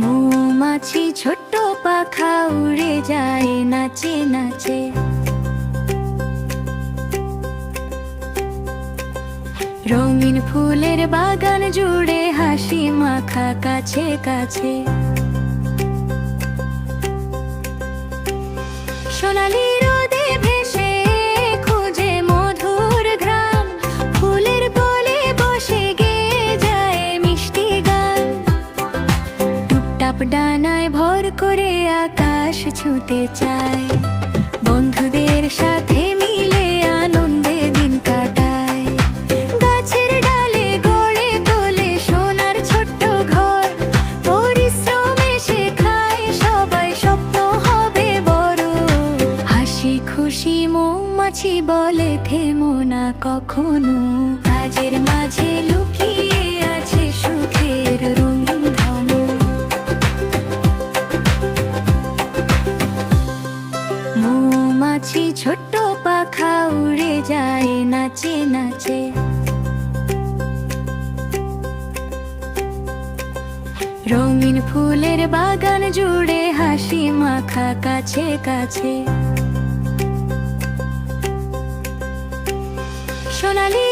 মৌমাছি ছোট্ট পাখা উড়ে যায় নাচে নাচে। রঙিন ফুলের বাগান জুড়ে হাসি মাখা কাছে কাছে। সোনালি রোদে ভেসে খুঁজে মধুর ঘ্রাণ, ফুলের কোলে বসে গেয়ে যায় মিষ্টি গান। টুপটাপ ডানায় ভর করে আকাশ ছুঁতে চায়, বন্ধুদের সাথে মিলে আনন্দে দিন কাটায়। গাছের ডালে গড়ে তোলে সোনার ছোট্ট ঘর, পরিশ্রমে শেখায় সবাই স্বপ্ন হবে বড়। হাসি খুশি মৌমাছি বলে থেমো না কখনো, কাজের মাঝে লুকিয়ে আছে সুখের রঙিন ধমক। মৌমাছি ছোট্ট পাখা উড়ে যায় নাচে নাচে। রঙিন ফুলের বাগান জুড়ে হাসি মাখা কাছে কাছে। সোনালি